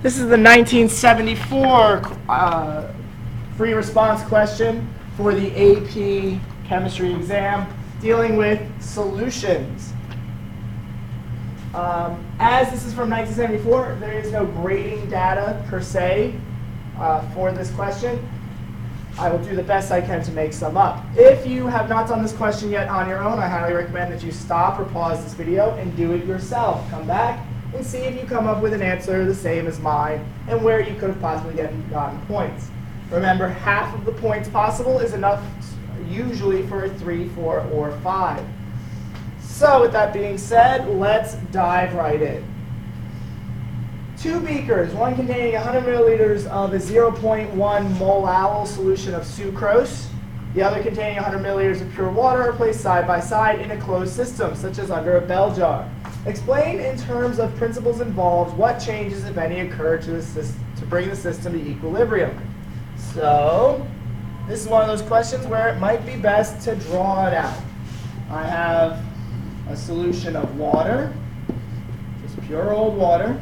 This is the 1974 free response question for the AP chemistry exam dealing with solutions. As this is from 1974, there is no grading data per se for this question. I will do the best I can to make some up. If you have not done this question yet on your own, I highly recommend that you stop or pause this video and do it yourself. Come back and see if you come up with an answer the same as mine and where you could have possibly gotten points. Remember, half of the points possible is enough usually for a 3, 4, or 5. So with that being said, let's dive right in. 2 beakers, one containing 100 milliliters of a 0.1 mole solution of sucrose, the other containing 100 milliliters of pure water, are placed side by side in a closed system, such as under a bell jar. Explain in terms of principles involved what changes, if any, occur to bring the system to equilibrium. So this is one of those questions where it might be best to draw it out. I have a solution of water, just pure old water.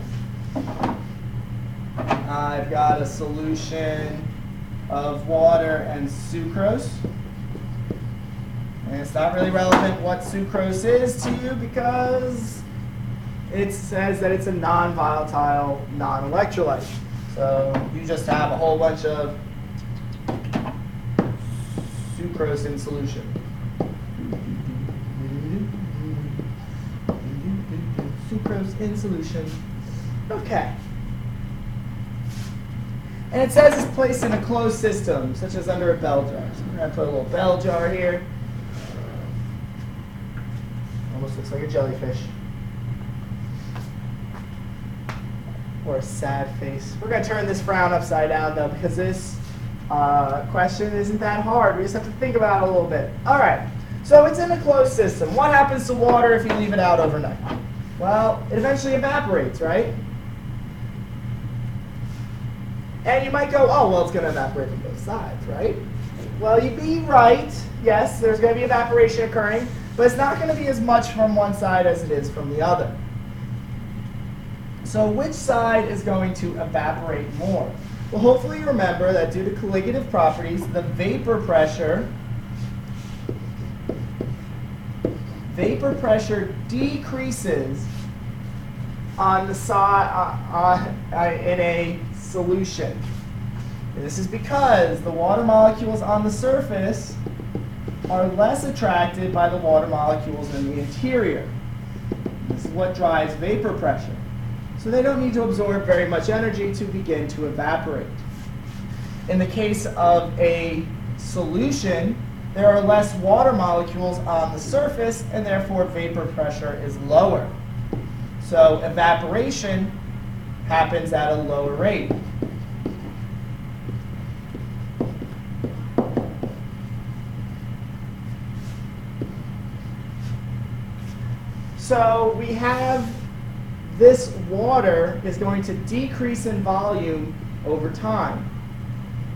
I've got a solution of water and sucrose. And it's not really relevant what sucrose is to you because it says that it's a non-volatile, non-electrolyte. So you just have a whole bunch of sucrose in solution. Sucrose in solution. Okay. And it says it's placed in a closed system, such as under a bell jar. So we're going to put a little bell jar here. Almost looks like a jellyfish. Or a sad face. We're going to turn this frown upside down, though, because this question isn't that hard. We just have to think about it a little bit. All right. So it's in a closed system. What happens to water if you leave it out overnight? Well, it eventually evaporates, right? And you might go, oh, well, it's going to evaporate from both sides, right? Well, you'd be right. Yes, there's going to be evaporation occurring, but it's not going to be as much from one side as it is from the other. So which side is going to evaporate more? Well, hopefully you remember that due to colligative properties, the vapor pressure decreases on the side in a solution. And this is because the water molecules on the surface are less attracted by the water molecules in the interior. This is what drives vapor pressure. So they don't need to absorb very much energy to begin to evaporate. In the case of a solution, there are less water molecules on the surface, and therefore vapor pressure is lower. So evaporation happens at a lower rate. So we have this water is going to decrease in volume over time.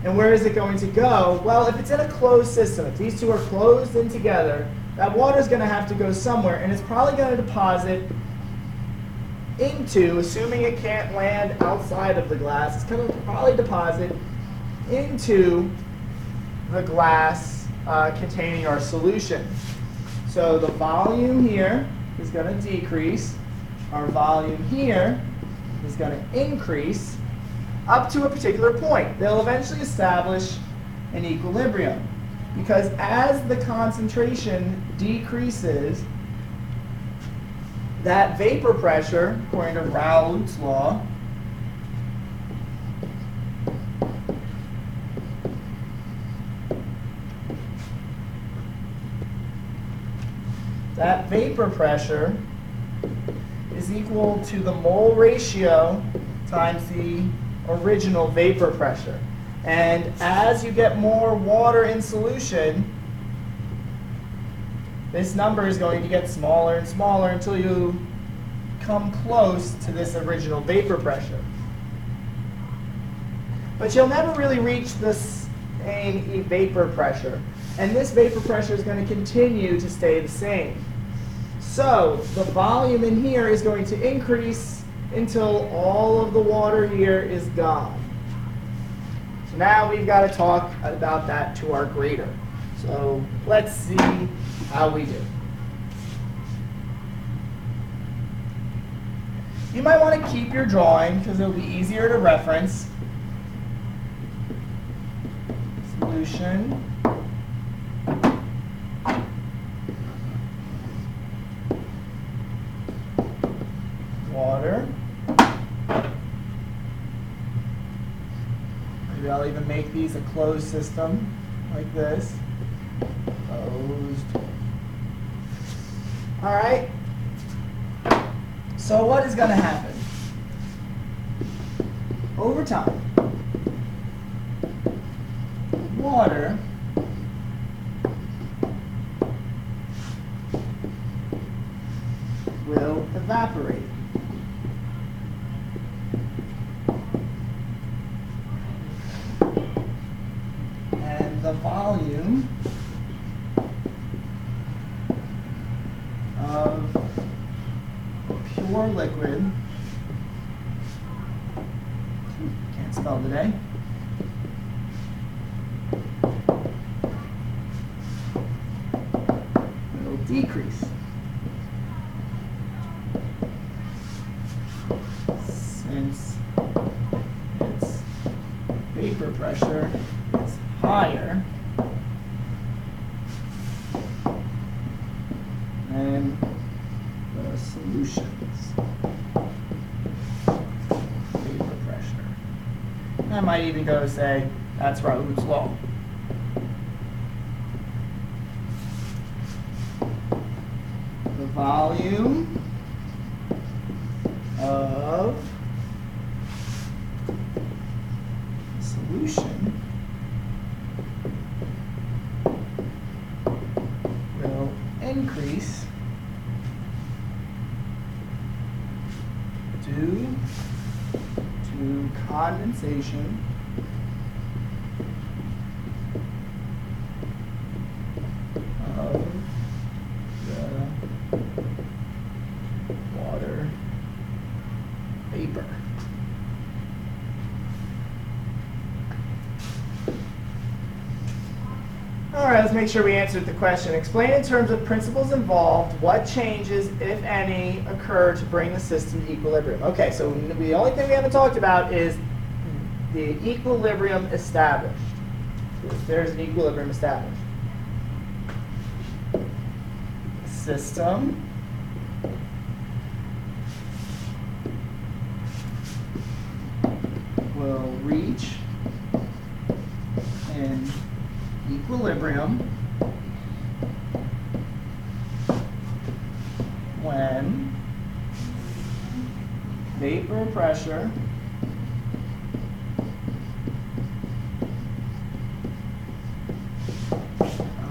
And where is it going to go? Well, if it's in a closed system, if these two are closed in together, that water is going to have to go somewhere, and it's probably going to deposit into, assuming it can't land outside of the glass, it's going to probably deposit into the glass containing our solution. So the volume here is going to decrease. Our volume here is going to increase up to a particular point. They'll eventually establish an equilibrium because as the concentration decreases, that vapor pressure, according to Raoult's law, that vapor pressure is equal to the mole ratio times the original vapor pressure. And as you get more water in solution, this number is going to get smaller and smaller until you come close to this original vapor pressure. But you'll never really reach the same vapor pressure. And this vapor pressure is going to continue to stay the same. So the volume in here is going to increase until all of the water here is gone. So now we've got to talk about that to our grader. So let's see how we do. You might want to keep your drawing because it'll be easier to reference. Solution. Water. Maybe I'll even make these a closed system like this. Closed. All right. So what is going to happen? Over time, water will evaporate. And the volume of pure liquid, can't spell today, will decrease. Since its vapor pressure is higher than the solution's vapor pressure. I might even go say that's Raoult's law. The volume of solution will increase due to condensation of the water vapor. All right, let's make sure we answered the question. Explain in terms of principles involved what changes, if any, occur to bring the system to equilibrium. Okay, so the only thing we haven't talked about is the equilibrium established. If there's an equilibrium established. System will reach an equilibrium when vapor pressure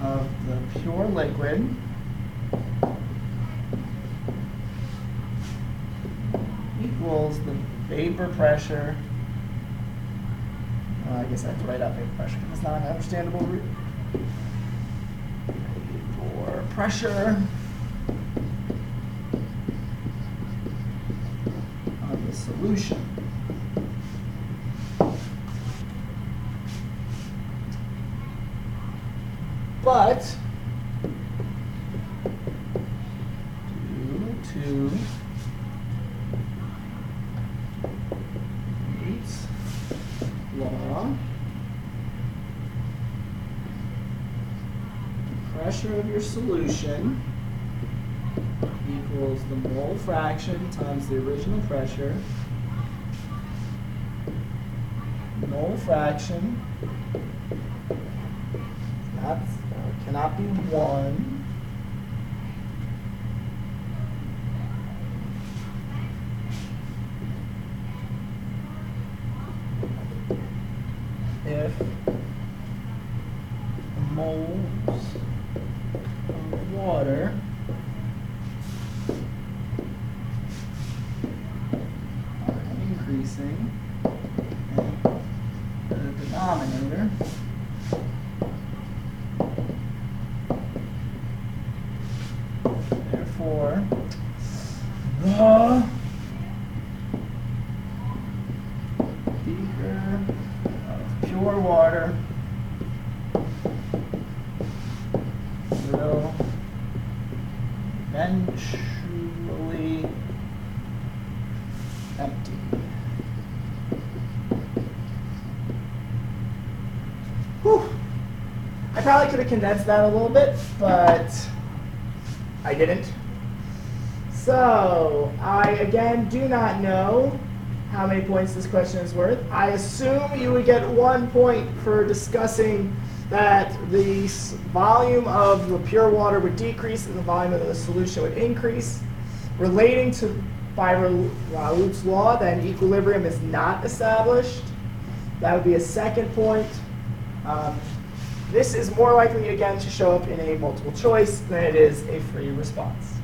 of the pure liquid equals the vapor pressure. I guess I have to write out vapor pressure because it's not an understandable root. Vapor pressure of the solution. But due to Newton's law, the pressure of your solution equals the mole fraction times the original pressure. Mole fraction cannot be 1. If the moles of water are increasing in the denominator, therefore the pure water will eventually empty. Whew. I probably could have condensed that a little bit, but I didn't. So I, again, do not know how many points this question is worth. I assume you would get 1 point for discussing that the volume of the pure water would decrease and the volume of the solution would increase. Relating to Raoult's law, then equilibrium is not established. That would be a second point. This is more likely, again, to show up in a multiple choice than it is a free response.